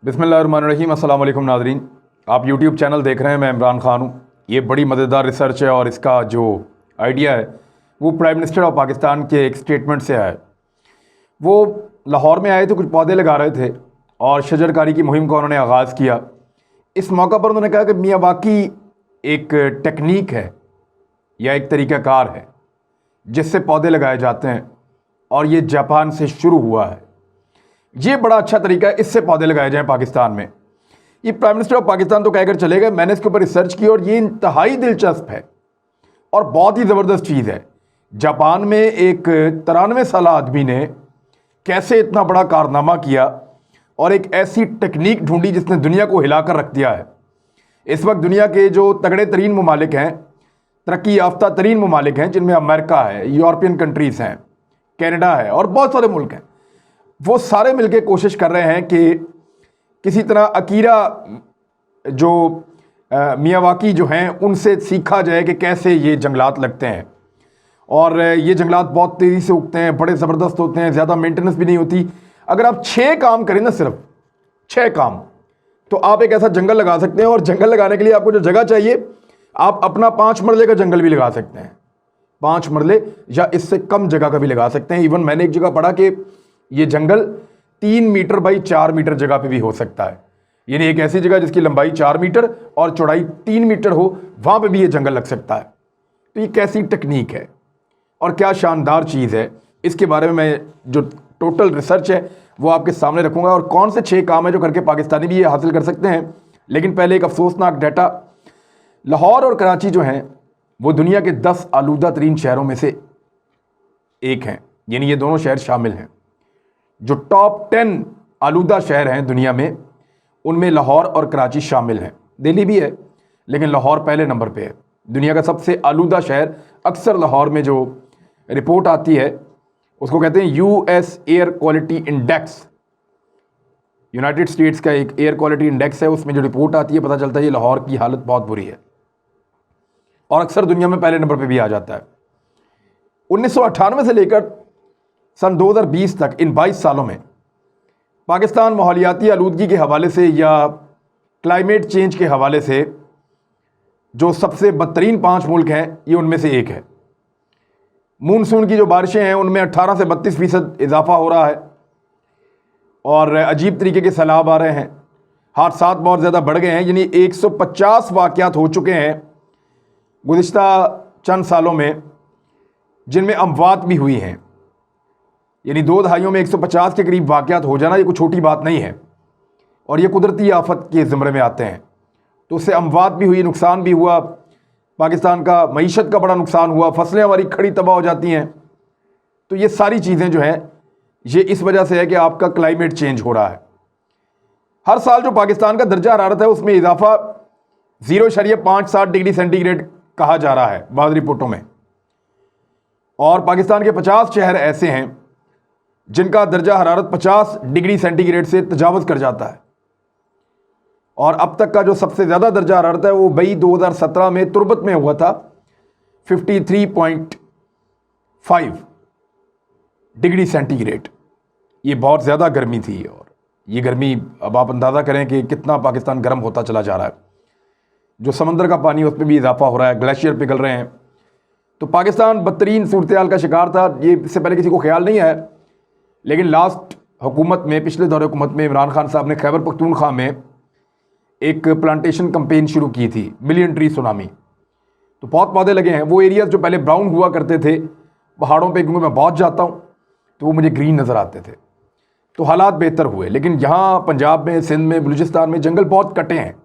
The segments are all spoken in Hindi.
बिस्मिल्लाहिर्रहमानिर्रहीम। अस्सलाम वालेकुम नाज़रीन, आप यूट्यूब चैनल देख रहे हैं। मैं इमरान ख़ान हूँ। ये बड़ी मज़ेदार रिसर्च है और इसका जो आइडिया है वो प्राइम मिनिस्टर ऑफ पाकिस्तान के एक स्टेटमेंट से आया है। वो लाहौर में आए थे, कुछ पौधे लगा रहे थे और शजरकारी की मुहिम का उन्होंने आगाज़ किया। इस मौका पर उन्होंने कहा कि मियावाकी एक टेक्निक है या एक तरीक़ाकार है जिससे पौधे लगाए जाते हैं और ये जापान से शुरू हुआ है। ये बड़ा अच्छा तरीका है, इससे पौधे लगाए जाएं पाकिस्तान में। ये प्राइम मिनिस्टर ऑफ पाकिस्तान तो कहकर चले गए, मैंने इसके ऊपर रिसर्च की और ये इंतहाई दिलचस्प है और बहुत ही ज़बरदस्त चीज़ है। जापान में एक 93 साल आदमी ने कैसे इतना बड़ा कारनामा किया और एक ऐसी टेक्निक ढूंढी जिसने दुनिया को हिलाकर रख दिया है। इस वक्त दुनिया के जो तगड़े तरीन ममालिक हैं, तरक्की याफ्ता तरीन ममालिक हैं, जिनमें अमेरिका है, यूरोपियन कंट्रीज़ हैं, कनाडा है और बहुत सारे मुल्क हैं, वो सारे मिलकर कोशिश कर रहे हैं कि किसी तरह अकीरा जो मियावाकी जो हैं उनसे सीखा जाए कि कैसे ये जंगलात लगते हैं। और ये जंगलात बहुत तेज़ी से उगते हैं, बड़े ज़बरदस्त होते हैं, ज़्यादा मेंटेनेंस भी नहीं होती। अगर आप 6 काम करें ना, सिर्फ 6 काम, तो आप एक ऐसा जंगल लगा सकते हैं। और जंगल लगाने के लिए आपको जो जगह चाहिए, आप अपना 5 मरले का जंगल भी लगा सकते हैं। 5 मरले या इससे कम जगह का भी लगा सकते हैं। इवन मैंने एक जगह पढ़ा कि ये जंगल 3 मीटर बाई 4 मीटर जगह पे भी हो सकता है। यानी एक ऐसी जगह जिसकी लंबाई 4 मीटर और चौड़ाई 3 मीटर हो, वहां पे भी ये जंगल लग सकता है। तो ये कैसी टेक्निक है और क्या शानदार चीज़ है, इसके बारे में मैं जो टोटल रिसर्च है वो आपके सामने रखूंगा और कौन से 6 काम है जो करके पाकिस्तानी भी ये हासिल कर सकते हैं। लेकिन पहले एक अफसोसनाक डाटा, लाहौर और कराची जो हैं वो दुनिया के 10 आलूदा तरीन शहरों में से एक हैं। यानी ये दोनों शहर शामिल हैं। जो टॉप 10 आलूदा शहर हैं दुनिया में, उनमें लाहौर और कराची शामिल हैं। दिल्ली भी है लेकिन लाहौर पहले नंबर पे है। दुनिया का सबसे आलूदा शहर, अक्सर लाहौर में जो रिपोर्ट आती है उसको कहते हैं US air quality index. United states का एक एयर क्वालिटी इंडेक्स है, उसमें जो रिपोर्ट आती है पता चलता है ये लाहौर की हालत बहुत बुरी है और अक्सर दुनिया में पहले नंबर पर भी आ जाता है। 1998 से लेकर सन 2020 तक, इन 22 सालों में पाकिस्तान माहौलियाती आलूदगी के हवाले से या क्लाइमेट चेंज के हवाले से जो सबसे बदतरीन 5 मुल्क हैं, ये उनमें से एक है। मूनसून की जो बारिशें हैं उनमें 18 से 32% इजाफा हो रहा है और अजीब तरीके के सैलाब आ रहे हैं। हादसात बहुत ज़्यादा बढ़ गए हैं। यानी 150 वाक़यात हो चुके हैं गुज़िश्ता चंद सालों में, जिनमें अमवात भी हुई हैं। यानी 2 दहाइयों में 150 के करीब वाक़यात हो जाना ये कोई छोटी बात नहीं है और ये कुदरती आफत के ज़िम्मे में आते हैं। तो उससे अमवात भी हुई, नुकसान भी हुआ, पाकिस्तान का मईशत का बड़ा नुकसान हुआ, फसलें हमारी खड़ी तबाह हो जाती हैं। तो ये सारी चीज़ें जो हैं ये इस वजह से है कि आपका क्लाइमेट चेंज हो रहा है। हर साल जो पाकिस्तान का दर्जा हरारत है उसमें इजाफा 0.57 डिग्री सेंटीग्रेड कहा जा रहा है बाद रिपोर्टों में। और पाकिस्तान के 50 शहर ऐसे हैं जिनका दर्जा हरारत 50 डिग्री सेंटीग्रेड से तजावज़ कर जाता है। और अब तक का जो सबसे ज़्यादा दर्जा हरारत है वो मई 2017 में तुर्बत में हुआ था, 53.5 डिग्री सेंटीग्रेड। ये बहुत ज़्यादा गर्मी थी और ये गर्मी, अब आप अंदाज़ा करें कि कितना पाकिस्तान गर्म होता चला जा रहा है। जो समंदर का पानी उसमें भी इजाफा हो रहा है, ग्लेशियर पिघल रहे हैं। तो पाकिस्तान बदतरीन सूरत हाल का शिकार था। ये इससे पहले किसी को ख्याल नहीं है, लेकिन लास्ट हुकूमत में, पिछले दौरे हुकूमत में इमरान खान साहब ने खैबर पख्तूनख्वा में एक प्लांटेशन कैंपेन शुरू की थी, मिलियन ट्री सुनामी। तो बहुत पौधे लगे हैं। वो एरियाज़ जो पहले ब्राउन हुआ करते थे पहाड़ों पे, क्योंकि मैं बहुत जाता हूँ तो वो मुझे ग्रीन नज़र आते थे, तो हालात बेहतर हुए। लेकिन यहाँ पंजाब में, सिंध में, बलूचिस्तान में जंगल बहुत कटे हैं।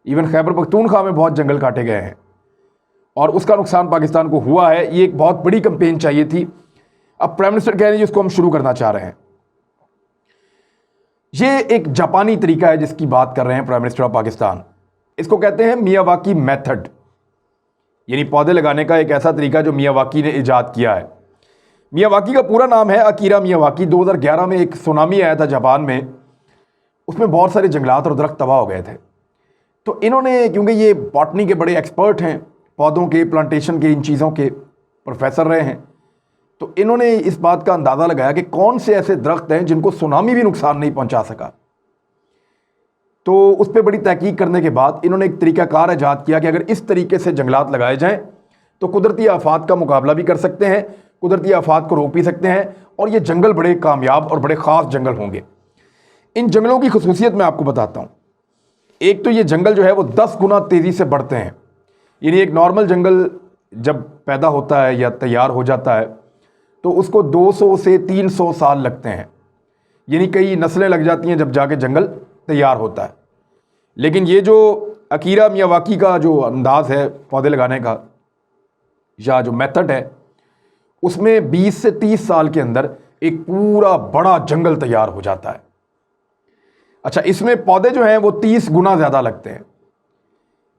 इवन खैबर पख्तूनख्वा में बहुत जंगल काटे गए हैं और उसका नुकसान पाकिस्तान को हुआ है। ये एक बहुत बड़ी कैंपेन चाहिए थी। अब प्राइम मिनिस्टर कह रहे हैं इसको हम शुरू करना चाह रहे हैं। ये एक जापानी तरीका है जिसकी बात कर रहे हैं प्राइम मिनिस्टर ऑफ पाकिस्तान। इसको कहते हैं मियावाकी मेथड, यानी पौधे लगाने का एक ऐसा तरीका जो मियावाकी ने इजाद किया है। मियावाकी का पूरा नाम है अकीरा मियावाकी। 2011 में एक सुनामी आया था जापान में, उसमें बहुत सारे जंगलात और दरख्त तबाह हो गए थे। तो इन्होंने, क्योंकि ये बॉटनी के बड़े एक्सपर्ट हैं, पौधों के, प्लांटेशन के, इन चीज़ों के प्रोफेसर रहे हैं, तो इन्होंने इस बात का अंदाज़ा लगाया कि कौन से ऐसे दरख्त हैं जिनको सुनामी भी नुकसान नहीं पहुंचा सका। तो उस पर बड़ी तहकीक करने के बाद इन्होंने एक तरीकाकार ईजाद किया कि अगर इस तरीके से जंगलात लगाए जाएँ तो कुदरती आफात का मुकाबला भी कर सकते हैं, कुदरती आफात को रोक भी सकते हैं, और ये जंगल बड़े कामयाब और बड़े ख़ास जंगल होंगे। इन जंगलों की खसूसियत मैं आपको बताता हूँ। एक तो ये जंगल जो है वो 10 गुना तेज़ी से बढ़ते हैं। यानी एक नॉर्मल जंगल जब पैदा होता है या तैयार हो जाता है तो उसको 200 से 300 साल लगते हैं, यानी कई नस्लें लग जाती हैं जब जाके जंगल तैयार होता है। लेकिन ये जो अकीरा मियावाकी का जो अंदाज़ है पौधे लगाने का या जो मेथड है, उसमें 20 से 30 साल के अंदर एक पूरा बड़ा जंगल तैयार हो जाता है। अच्छा, इसमें पौधे जो हैं वो 30 गुना ज़्यादा लगते हैं,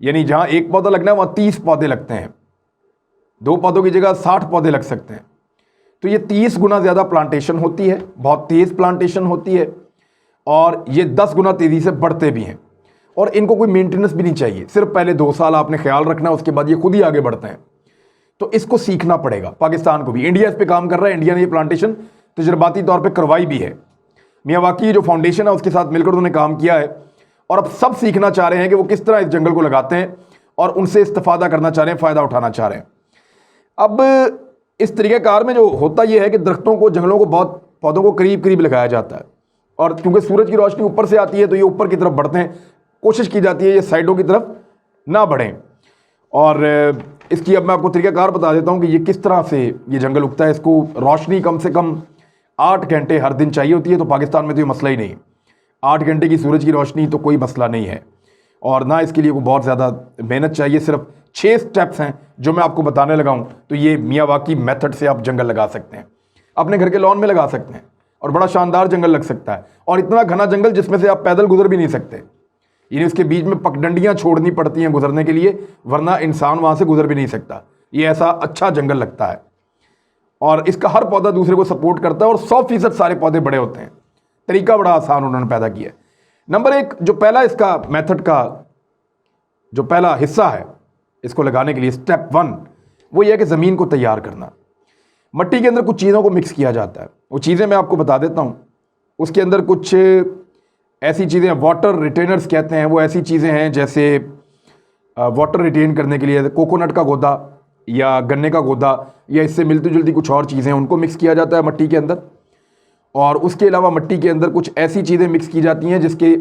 यानी जहाँ एक पौधा लगना है वहाँ 30 पौधे लगते हैं, 2 पौधों की जगह 60 पौधे लग सकते हैं। तो ये 30 गुना ज़्यादा प्लांटेशन होती है, बहुत तेज़ प्लांटेशन होती है, और ये 10 गुना तेज़ी से बढ़ते भी हैं। और इनको कोई मेंटेनेंस भी नहीं चाहिए, सिर्फ पहले 2 साल आपने ख्याल रखना है, उसके बाद ये खुद ही आगे बढ़ते हैं। तो इसको सीखना पड़ेगा पाकिस्तान को भी। इंडिया इस पे काम कर रहा है, इंडिया ने ये प्लांटेशन तजर्बाती तौर पे करवाई भी है। मियावाकी जो फाउंडेशन है उसके साथ मिलकर उन्होंने काम किया है, और अब सब सीखना चाह रहे हैं कि वो किस तरह इस जंगल को लगाते हैं और उनसे इस्तेफादा करना चाह रहे हैं, फ़ायदा उठाना चाह रहे हैं। अब इस तरीक़ाकार में जो होता यह है कि दरख्तों को, जंगलों को, बहुत पौधों को करीब करीब लगाया जाता है, और क्योंकि सूरज की रोशनी ऊपर से आती है तो ये ऊपर की तरफ बढ़ते हैं, कोशिश की जाती है ये साइडों की तरफ ना बढ़ें। और इसकी अब मैं आपको तरीक़ाकार बता देता हूँ कि ये किस तरह से ये जंगल उगता है। इसको रोशनी कम से कम 8 घंटे हर दिन चाहिए होती है, तो पाकिस्तान में तो ये मसला ही नहीं है। 8 घंटे की सूरज की रोशनी तो कोई मसला नहीं है, और ना इसके लिए कोई बहुत ज़्यादा मेहनत चाहिए। सिर्फ 6 स्टेप्स हैं जो मैं आपको बताने लगा हूँ, तो ये मियावाकी मेथड से आप जंगल लगा सकते हैं, अपने घर के लॉन में लगा सकते हैं, और बड़ा शानदार जंगल लग सकता है। और इतना घना जंगल जिसमें से आप पैदल गुजर भी नहीं सकते, यानी उसके बीच में पगडंडियाँ छोड़नी पड़ती हैं गुजरने के लिए, वरना इंसान वहाँ से गुजर भी नहीं सकता। ये ऐसा अच्छा जंगल लगता है, और इसका हर पौधा दूसरे को सपोर्ट करता है, और 100% सारे पौधे बड़े होते हैं। तरीका बड़ा आसान उन्होंने पैदा किया है। नंबर 1 जो पहला इसका मेथड का जो पहला हिस्सा है इसको लगाने के लिए, स्टेप 1, वो ये है कि ज़मीन को तैयार करना। मट्टी के अंदर कुछ चीज़ों को मिक्स किया जाता है, वो चीज़ें मैं आपको बता देता हूँ। उसके अंदर कुछ ऐसी चीज़ें वाटर रिटेनर्स कहते हैं, वो ऐसी चीज़ें हैं जैसे वाटर रिटेन करने के लिए कोकोनट का गोदा या गन्ने का गोदा या इससे मिलती जुलती कुछ और चीज़ें, उनको मिक्स किया जाता है मट्टी के अंदर। और उसके अलावा मट्टी के अंदर कुछ ऐसी चीज़ें मिक्स की जाती हैं जिसके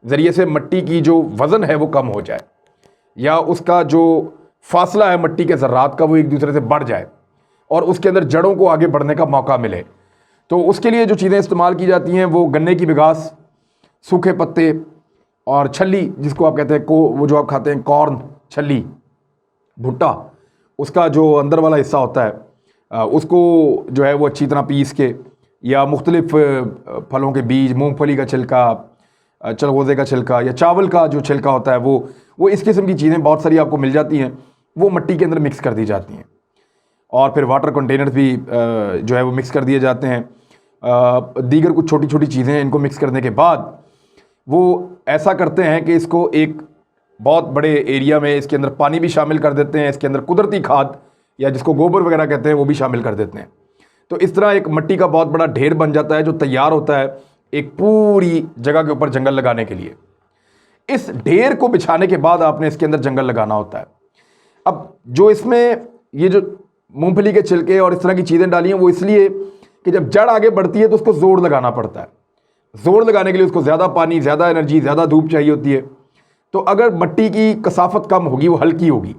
ज़रिए से मट्टी की जो वज़न है वो कम हो जाए, या उसका जो फासला है मट्टी के ज़र्रात का वो एक दूसरे से बढ़ जाए, और उसके अंदर जड़ों को आगे बढ़ने का मौका मिले। तो उसके लिए जो चीज़ें इस्तेमाल की जाती हैं वो गन्ने की बिगास, सूखे पत्ते, और छल्ली जिसको आप कहते हैं वो जो आप खाते हैं कॉर्न, छल्ली, भुट्टा, उसका जो अंदर वाला हिस्सा होता है उसको जो है वो अच्छी तरह पीस के, या मुख्तलिफ फलों के बीज, मूंगफली का छिलका, चलगोज़े का छिलका, या चावल का जो छिलका होता है वो इस किस्म की चीज़ें बहुत सारी आपको मिल जाती हैं, वो मट्टी के अंदर मिक्स कर दी जाती हैं। और फिर वाटर कंटेनर्स भी जो है वो मिक्स कर दिए जाते हैं। दीगर कुछ छोटी छोटी चीज़ें, इनको मिक्स करने के बाद वो ऐसा करते हैं कि इसको एक बहुत बड़े एरिया में इसके अंदर पानी भी शामिल कर देते हैं, इसके अंदर कुदरती खाद या जिसको गोबर वगैरह कहते हैं वो भी शामिल कर देते हैं। तो इस तरह एक मट्टी का बहुत बड़ा ढेर बन जाता है जो तैयार होता है एक पूरी जगह के ऊपर जंगल लगाने के लिए। इस ढेर को बिछाने के बाद आपने इसके अंदर जंगल लगाना होता है। अब जो इसमें ये जो मूंगफली के छिलके और इस तरह की चीज़ें डाली हैं वो इसलिए कि जब जड़ आगे बढ़ती है तो उसको जोर लगाना पड़ता है। जोर लगाने के लिए उसको ज़्यादा पानी, ज़्यादा एनर्जी, ज़्यादा धूप चाहिए होती है। तो अगर मट्टी की कसाफत कम होगी, वो हल्की होगी,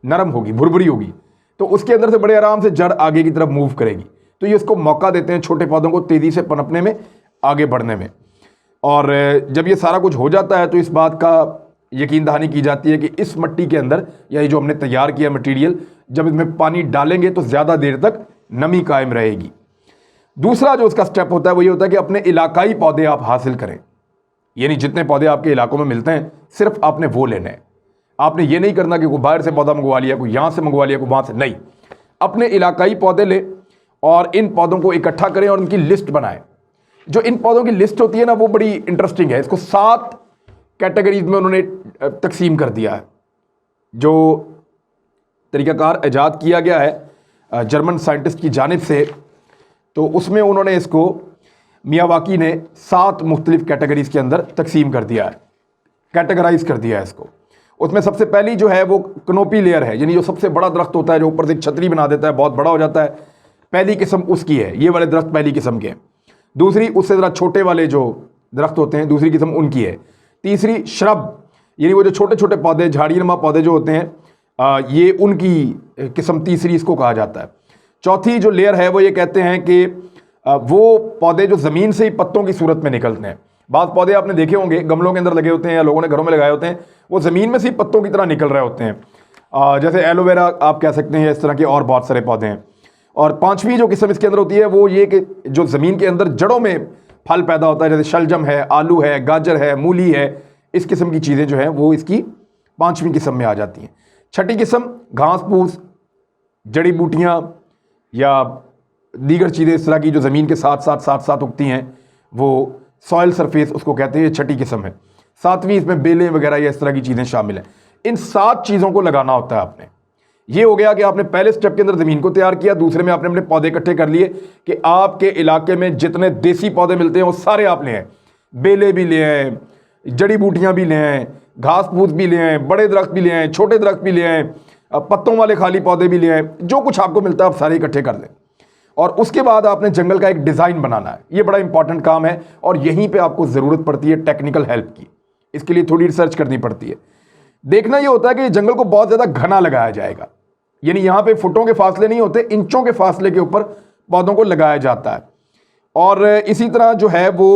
नरम होगी, भुरभुरी होगी, तो उसके अंदर से बड़े आराम से जड़ आगे की तरफ मूव करेगी। तो ये उसको मौका देते हैं छोटे पौधों को तेज़ी से पनपने में, आगे बढ़ने में। और जब ये सारा कुछ हो जाता है तो इस बात का यकीन दहानी की जाती है कि इस मट्टी के अंदर, या ये जो हमने तैयार किया मटीरियल, जब इसमें पानी डालेंगे तो ज़्यादा देर तक नमी कायम रहेगी। दूसरा जो उसका स्टेप होता है वो ये होता है कि अपने इलाकाई पौधे आप हासिल करें, यानी जितने पौधे आपके इलाकों में मिलते हैं सिर्फ आपने वो लेने हैं। आपने ये नहीं करना कि कोई बाहर से पौधा मंगवा लिया, कोई यहाँ से मंगवा लिया, कोई वहाँ से, नहीं। अपने इलाकाई पौधे लें और इन पौधों को इकट्ठा करें और उनकी लिस्ट बनाएं। जो इन पौधों की लिस्ट होती है ना, वो बड़ी इंटरेस्टिंग है। इसको 7 कैटेगरीज में उन्होंने तकसीम कर दिया है। जो तरीक़ाकार ईजाद किया गया है जर्मन साइंटिस्ट की जानिब से, तो उसमें उन्होंने इसको मियावाकी ने 7 मुख्तलिफ कैटेगरीज़ के अंदर तकसीम कर दिया है। कैटेगराइज कर दिया है इसको। उसमें सबसे पहली जो है वो कनोपी लेयर है, यानी जो सबसे बड़ा दरख्त होता है जो ऊपर से एक छतरी बना देता है, बहुत बड़ा हो जाता है, पहली किस्म उसकी है, ये वाले दरख्त पहली किस्म के हैं। दूसरी उससे ज़रा छोटे वाले जो दरख्त होते हैं, दूसरी किस्म उनकी है। तीसरी श्रब, यानी वो जो छोटे छोटे पौधे, झाड़ीनुमा पौधे जो होते हैं, ये उनकी किस्म तीसरी इसको कहा जाता है। चौथी जो लेयर है वो ये कहते हैं कि वो पौधे जो ज़मीन से ही पत्तों की सूरत में निकलते हैं। बाद पौधे आपने देखे होंगे गमलों के अंदर लगे होते हैं या लोगों ने घरों में लगाए होते हैं, वो ज़मीन में से ही पत्तों की तरह निकल रहे होते हैं, जैसे एलोवेरा आप कह सकते हैं, इस तरह के और बहुत सारे पौधे हैं। और पांचवी जो किस्म इसके अंदर होती है वो ये कि जो ज़मीन के अंदर जड़ों में फल पैदा होता है, जैसे शलजम है, आलू है, गाजर है, मूली है, इस किस्म की चीज़ें जो हैं वो इसकी पांचवी किस्म में आ जाती हैं। छठी किस्म घास फूस, जड़ी बूटियाँ या दीगर चीज़ें इस तरह की जो ज़मीन के साथ उगती हैं, वो सॉइल सरफेस उसको कहते हैं, ये छठी किस्म है। सातवीं इसमें बेलें वगैरह या इस तरह की चीज़ें शामिल हैं। इन 7 चीज़ों को लगाना होता है आपने। ये हो गया कि आपने पहले स्टेप के अंदर ज़मीन को तैयार किया, दूसरे में आपने अपने पौधे इकट्ठे कर लिए कि आपके इलाके में जितने देसी पौधे मिलते हैं वो सारे आप ले आए, बेले भी ले आए, जड़ी बूटियाँ भी ले आए, घास फूस भी ले आए, बड़े दरख्त भी ले आए, छोटे दरख्त भी ले आए, पत्तों वाले खाली पौधे भी ले आए, जो कुछ आपको मिलता है आप सारे इकट्ठे कर लें। और उसके बाद आपने जंगल का एक डिज़ाइन बनाना है। ये बड़ा इंपॉर्टेंट काम है और यहीं पे आपको ज़रूरत पड़ती है टेक्निकल हेल्प की। इसके लिए थोड़ी रिसर्च करनी पड़ती है। देखना ये होता है कि जंगल को बहुत ज़्यादा घना लगाया जाएगा, यानी यहाँ पे फुटों के फासले नहीं होते, इंचों के फासले के ऊपर पौधों को लगाया जाता है। और इसी तरह जो है वो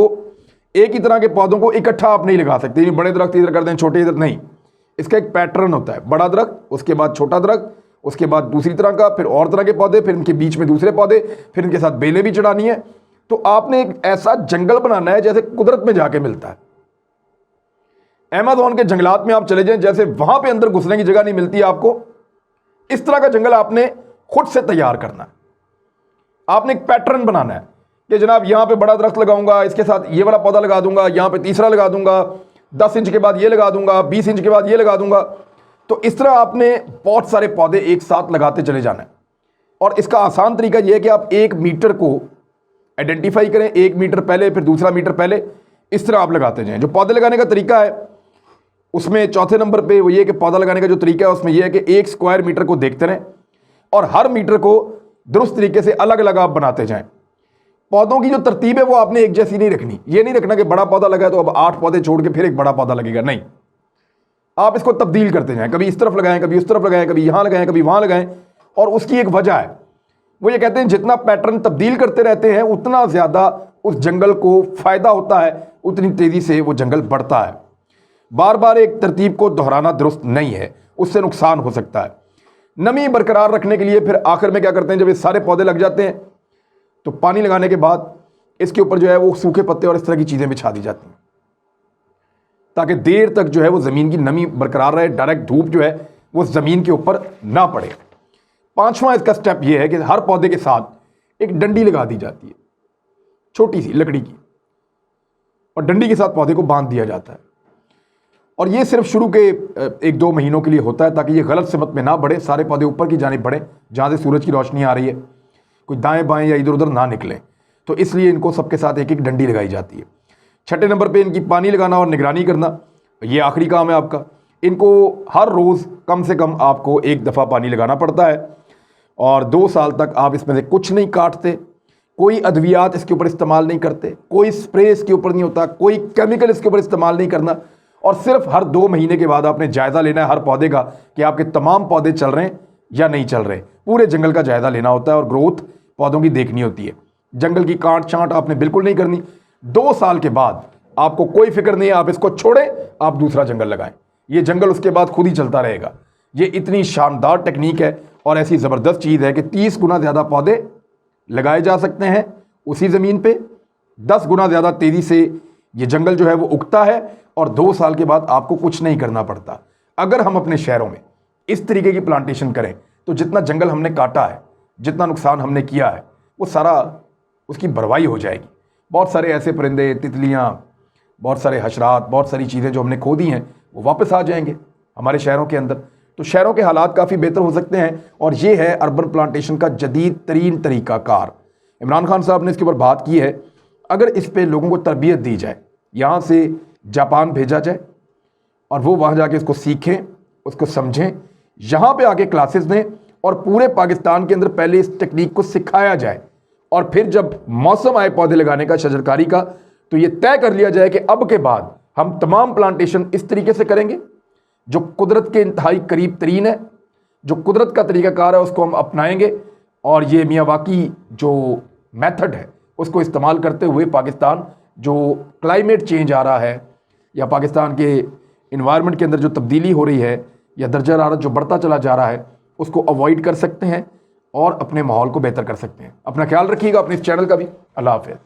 एक ही तरह के पौधों को इकट्ठा आप नहीं लगा सकते, बड़े दरख्त इधर कर दें, छोटे इधर नहीं। इसका एक पैटर्न होता है, बड़ा दरख्त, उसके बाद छोटा दरख्त, उसके बाद दूसरी तरह का, फिर और तरह के पौधे, फिर इनके बीच में दूसरे पौधे, फिर इनके साथ बेलें भी चढ़ानी है। तो आपने एक ऐसा जंगल बनाना है जैसे कुदरत में जाके मिलता है। अमेज़न के जंगलात में आप चले जाएं, जैसे वहां पे अंदर घुसने की जगह नहीं मिलती आपको, इस तरह का जंगल आपने खुद से तैयार करना है। आपने एक पैटर्न बनाना है कि जनाब यहां पे बड़ा दरख्त लगाऊंगा, इसके साथ ये वाला पौधा लगा दूंगा, यहां पे तीसरा लगा दूंगा, 10 इंच के बाद ये लगा दूंगा, 20 इंच के बाद ये लगा दूंगा। तो इस तरह आपने बहुत सारे पौधे एक साथ लगाते चले जाना है। और इसका आसान तरीका यह है कि आप 1 मीटर को आइडेंटिफाई करें, 1 मीटर पहले, फिर दूसरा मीटर पहले, इस तरह आप लगाते जाएं। जो पौधे लगाने का तरीका है उसमें चौथे नंबर पे वो ये कि पौधा लगाने का जो तरीका है उसमें यह है कि 1 स्क्वायर मीटर को देखते रहें और हर मीटर को दुरुस्त तरीके से अलग अलग आप बनाते जाएं। पौधों की जो तरतीब है वो आपने एक जैसी नहीं रखनी। ये नहीं रखना कि बड़ा पौधा लगा है तो अब 8 पौधे छोड़ के फिर एक बड़ा पौधा लगेगा, नहीं। आप इसको तब्दील करते जाएं, कभी इस तरफ लगाएं, कभी उस तरफ लगाएं, कभी यहां लगाएं, कभी वहां लगाएं। और उसकी एक वजह है, वो ये कहते हैं जितना पैटर्न तब्दील करते रहते हैं उतना ज्यादा उस जंगल को फायदा होता है, उतनी तेजी से वो जंगल बढ़ता है। बार बार एक तरतीब को दोहराना दुरुस्त नहीं है, उससे नुकसान हो सकता है। नमी बरकरार रखने के लिए फिर आखिर में क्या करते हैं, जब ये सारे पौधे लग जाते हैं तो पानी लगाने के बाद इसके ऊपर जो है वो सूखे पत्ते और इस तरह की चीजें बिछा दी जाती हैं ताकि देर तक जो है वो ज़मीन की नमी बरकरार रहे, डायरेक्ट धूप जो है वो ज़मीन के ऊपर ना पड़े। 5वां इसका स्टेप ये है कि हर पौधे के साथ एक डंडी लगा दी जाती है, छोटी सी लकड़ी की, और डंडी के साथ पौधे को बांध दिया जाता है। और ये सिर्फ शुरू के 1-2 महीनों के लिए होता है ताकि ये गलत सिमत में ना बढ़े, सारे पौधे ऊपर की जानिब बढ़े जहाँ से सूरज की रोशनी आ रही है, कोई दाएँ बाएँ या इधर उधर ना निकले। तो इसलिए इनको सबके साथ एक एक डंडी लगाई जाती है। 6ठे नंबर पे इनकी पानी लगाना और निगरानी करना, ये आखिरी काम है आपका। इनको हर रोज़ कम से कम आपको 1 दफ़ा पानी लगाना पड़ता है और 2 साल तक आप इसमें से कुछ नहीं काटते, कोई अद्वियात इसके ऊपर इस्तेमाल नहीं करते, कोई स्प्रे इसके ऊपर नहीं होता, कोई केमिकल इसके ऊपर इस्तेमाल नहीं करना। और सिर्फ हर 2 महीने के बाद आपने जायज़ा लेना है हर पौधे का कि आपके तमाम पौधे चल रहे हैं या नहीं चल रहे। पूरे जंगल का जायज़ा लेना होता है और ग्रोथ पौधों की देखनी होती है। जंगल की काट छांट आपने बिल्कुल नहीं करनी। 2 साल के बाद आपको कोई फिक्र नहीं है, आप इसको छोड़ें, आप दूसरा जंगल लगाएं, ये जंगल उसके बाद खुद ही चलता रहेगा। ये इतनी शानदार टेक्निक है और ऐसी ज़बरदस्त चीज़ है कि 30 गुना ज़्यादा पौधे लगाए जा सकते हैं उसी ज़मीन पे, 10 गुना ज़्यादा तेज़ी से ये जंगल जो है वो उगता है और 2 साल के बाद आपको कुछ नहीं करना पड़ता। अगर हम अपने शहरों में इस तरीके की प्लांटेशन करें तो जितना जंगल हमने काटा है, जितना नुकसान हमने किया है, वो सारा उसकी भरवाई हो जाएगी। बहुत सारे ऐसे परिंदे, तितलियाँ, बहुत सारे हशरात, बहुत सारी चीज़ें जो हमने खो दी हैं वो वापस आ जाएंगे हमारे शहरों के अंदर। तो शहरों के हालात काफ़ी बेहतर हो सकते हैं और ये है अर्बन प्लांटेशन का जदीद तरीन तरीक़ाकार। इमरान खान साहब ने इसके ऊपर बात की है। अगर इस पे लोगों को तरबियत दी जाए, यहाँ से जापान भेजा जाए और वो वहाँ जाके इसको सीखें, उसको समझें, यहाँ पे आके क्लासेस दें और पूरे पाकिस्तान के अंदर पहले इस टेक्निक को सिखाया जाए। और फिर जब मौसम आए पौधे लगाने का, शजरकारी का, तो ये तय कर लिया जाए कि अब के बाद हम तमाम प्लांटेशन इस तरीके से करेंगे जो कुदरत के इंतहाई करीब तरीन है, जो कुदरत का तरीक़ाकार है उसको हम अपनाएंगे। और ये मियावाकी जो मेथड है उसको इस्तेमाल करते हुए पाकिस्तान जो क्लाइमेट चेंज आ रहा है या पाकिस्तान के इन्वायरमेंट के अंदर जो तब्दीली हो रही है या दर्जा हरारत जो बढ़ता चला जा रहा है उसको अवॉइड कर सकते हैं और अपने माहौल को बेहतर कर सकते हैं। अपना ख्याल रखिएगा, अपने इस चैनल का भी। अल्लाह हाफ़िज़।